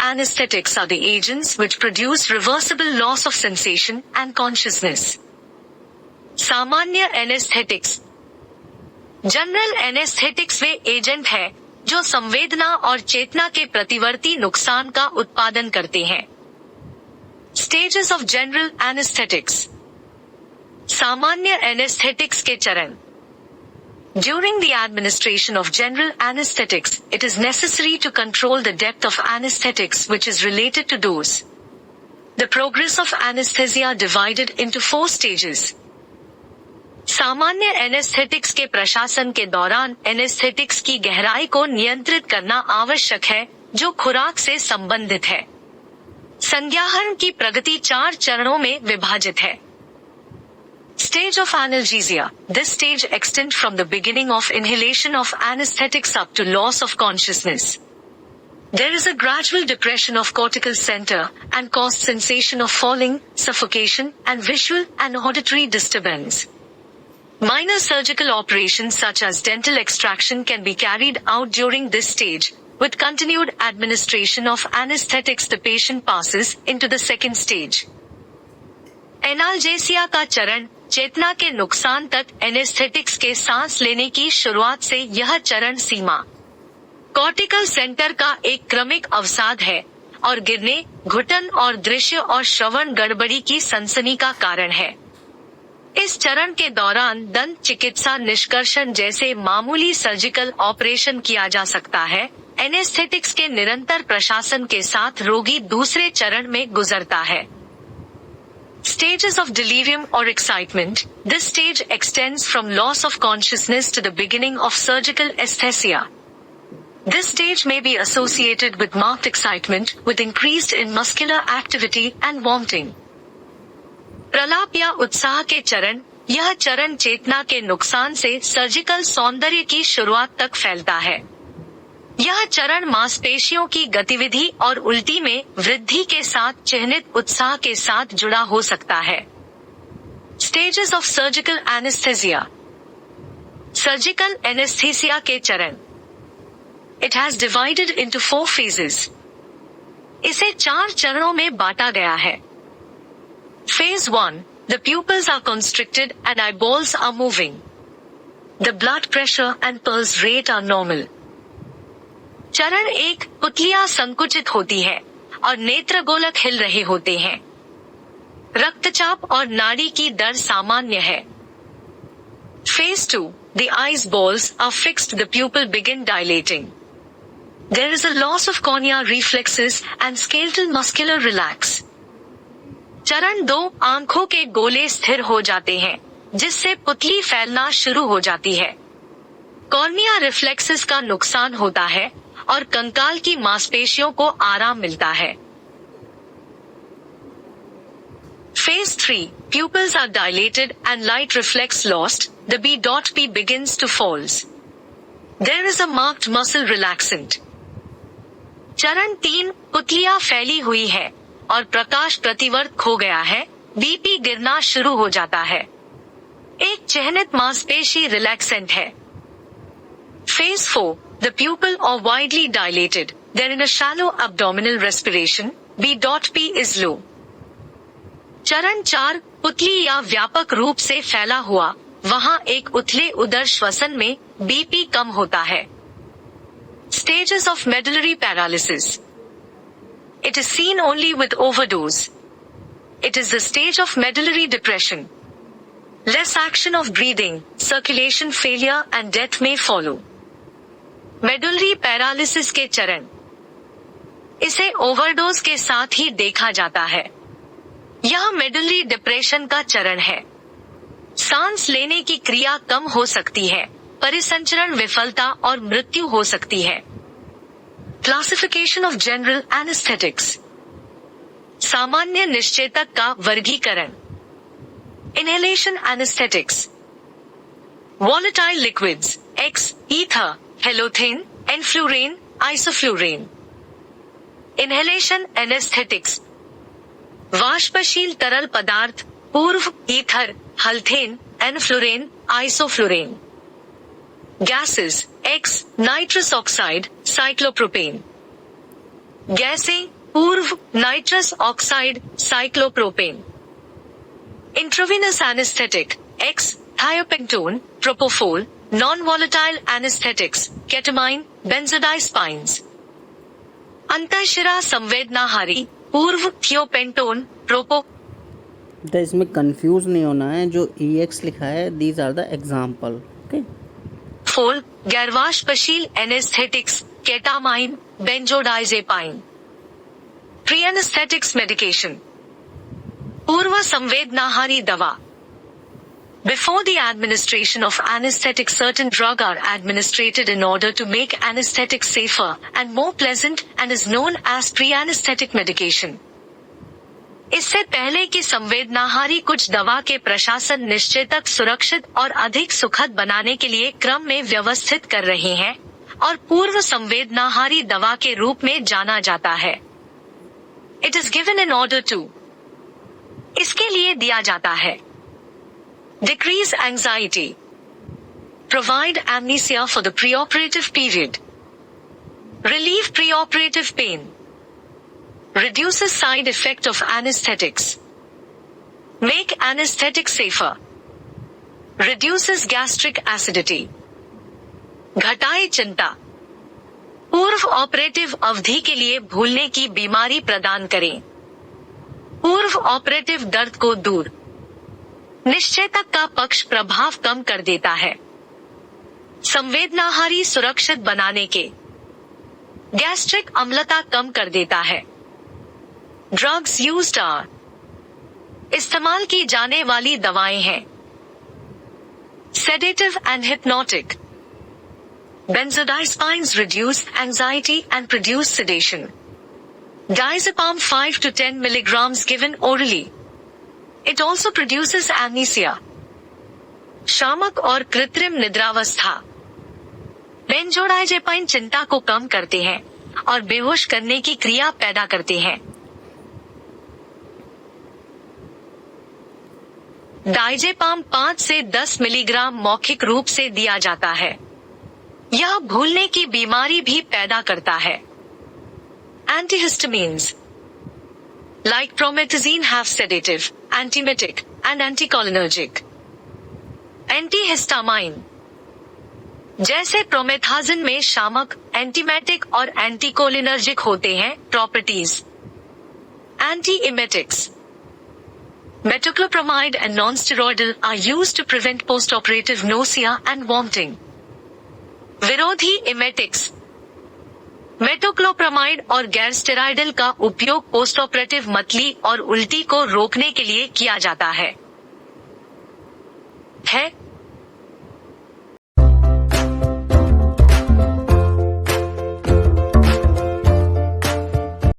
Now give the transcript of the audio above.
anesthetics are the agents which produce reversible loss of sensation and consciousness. सामान्य anaesthetics. General anaesthetics वे agent है जो संवेदना और चेतना के प्रतिवर्ती नुकसान का उत्पादन करते हैं। Stages of general anaesthetics. सामान्य एनेस्थेटिक्स के चरण। During the administration of general anesthetics, it is necessary to control the depth of anesthetics which is related to dose. The progress of anesthesia divided into 4 stages. सामान्य anaesthetics के प्रशासन के दौरान anaesthetics की गहराई को नियंत्रित करना आवश्यक है जो खुराक से संबंधित है। संज्ञाहरण की प्रगति 4 चरणों में विभाजित है। Stage of analgesia. This stage extends from the beginning of inhalation of anesthetics up to loss of consciousness. There is a gradual depression of cortical center and cause sensation of falling, suffocation, and visual and auditory disturbance. Minor surgical operations such as dental extraction can be carried out during this stage. With continued administration of anesthetics, the patient passes into the second stage. Analgesia का चरण। चेतना के नुकसान तक anaesthetics के सांस लेने की शुरुआत से यह चरण सीमा कॉर्टिकल सेंटर का एक क्रमिक अवसाद है और गिरने, घुटन और दृश्य और श्रवण गड़बड़ी की सनसनी का कारण है। इस चरण के दौरान दंत चिकित्सा निष्कर्षण जैसे मामूली सर्जिकल ऑपरेशन किया जा सकता है। एनेस्थेटिक्स के निरंतर प्रशासन के साथ रोगी दूसरे चरण में गुजरता है। Stages of delirium or excitement. This stage extends from loss of consciousness to the beginning of surgical aesthesia. This stage may be associated with marked excitement, with increased in muscular activity and vomiting. प्रलाप या उत्साह के चरण। यह चरण चेतना के नुकसान से सर्जिकल सौंदर्य की शुरुआत तक फैलता है। यह चरण मांसपेशियों की गतिविधि और उल्टी में वृद्धि के साथ चिह्नित उत्साह के साथ जुड़ा हो सकता है। Stages of surgical anaesthesia. Surgical anaesthesia के चरण। It has divided into 4 phases. इसे 4 चरणों में बांटा गया है। Phase 1. The pupils are constricted and eyeballs are moving. The blood pressure and pulse rate are normal. चरण 1. पुतलियां संकुचित होती है और नेत्र गोलक हिल रहे होते हैं। रक्तचाप और नाड़ी की दर सामान्य है। Phase 2. The eyes balls are fixed. The pupil begin dilating. There is a loss of cornea reflexes and skeletal muscular relax. चरण 2. आंखों के गोले स्थिर हो जाते हैं जिससे पुतली फैलना शुरू हो जाती है। कॉर्निया रिफ्लेक्सेस का नुकसान होता है और कंकाल की मांसपेशियों को आराम मिलता है। Phase 3. Pupils are dilated and light reflex lost. The B.P begins to falls. There is a marked muscle relaxant. चरण 3. पुतलियां फैली हुई है और प्रकाश प्रतिवर्त खो गया है। बीपी गिरना शुरू हो जाता है। एक चिह्नित मांसपेशी रिलैक्सेंट है। Phase 4. The pupil are widely dilated. They're in a shallow abdominal respiration. B.P is low. चरण 4. पुतली या व्यापक रूप से फैला हुआ, वहां एक उथले उदर श्वसन में बीपी कम होता है। Stages of medullary paralysis. It is seen only with overdose. It is the stage of medullary depression. Less action of breathing, circulation failure and death may follow. Medullary paralysis के चरण। इसे ओवरडोज के साथ ही देखा जाता है। यह मेडुलरी डिप्रेशन का चरण है। सांस लेने की क्रिया कम हो सकती है, परिसंचरण विफलता और मृत्यु हो सकती है। Classification of general anaesthetics. सामान्य निश्चेतक का वर्गीकरण। Inhalation anaesthetics. Volatile liquids ex ether, halothane, enflurane, isoflurane. Inhalation anaesthetics. वाष्पशील तरल पदार्थ पूर्व ether, halothane, enflurane, isoflurane. Gases ex nitrous oxide, cyclopropane. गैसें पूर्व nitrous oxide cyclopropane. Intravenous anaesthetic ex thiopentone propofol. Non volatile anaesthetics ketamine benzodiazepines. अंतःशिरा संवेदनाहारी पूर्व thiopentone प्रोपो। इसमें कंफ्यूज नहीं होना है, जो EX लिखा है these are the example. Okay. फोल गैरवाष्पशील anaesthetics ketamine benzodiazepine. Pre anaesthetics medication पूर्व संवेदनाहारी दवा। Before the administration of anesthetic, certain drugs are administered in order to make anesthetic safer and more pleasant and is known as pre-anesthetic medication. इससे पहले कि संवेदनाहारी कुछ दवा के प्रशासन निश्चेतक सुरक्षित और अधिक सुखद बनाने के लिए क्रम में व्यवस्थित कर रहे हैं और पूर्व संवेदनाहारी दवा के रूप में जाना जाता है। It is given in order to, इसके लिए दिया जाता है। Decrease anxiety. Provide amnesia for the preoperative period. Relieve preoperative pain. Reduces side effect of anesthetics. Make anesthetic safer. Reduces gastric acidity. घटाए चिंता। पूर्व ऑपरेटिव अवधि के लिए भूलने की बीमारी प्रदान करें। पूर्व ऑपरेटिव दर्द को दूर। निश्चेतक का पक्ष प्रभाव कम कर देता है। संवेदनाहारी सुरक्षित बनाने के। गैस्ट्रिक अम्लता कम कर देता है। ड्रग्स यूज्ड आर, इस्तेमाल की जाने वाली दवाएं हैं। Sedative and hypnotic. Benzodiazepines reduce anxiety and produce sedation. Diazepam 5 to 10 milligrams given orally. It also produces amnesia. शामक और कृत्रिम निद्रावस्था। बेंजोडाइजेपाइन चिंता को कम करते हैं और बेहोश करने की क्रिया पैदा करते हैं। डाइजेपाम 5 से 10 मिलीग्राम मौखिक रूप से दिया जाता है। यह भूलने की बीमारी भी पैदा करता है। Antihistamines like promethazine have sedative, antiemetic, and anticholinergic. Antihistamine जैसे प्रोमेथाजिन में शामक, एंटीमेटिक और एंटीकोलिनर्जिक होते हैं properties. Antiemetics metoclopramide and non-steroidal are used to prevent post-operative nausea and vomiting. विरोधी emetics मेटोक्लोप्रामाइड और गैरस्टेरॉइडल का उपयोग पोस्ट ऑपरेटिव मतली और उल्टी को रोकने के लिए किया जाता है।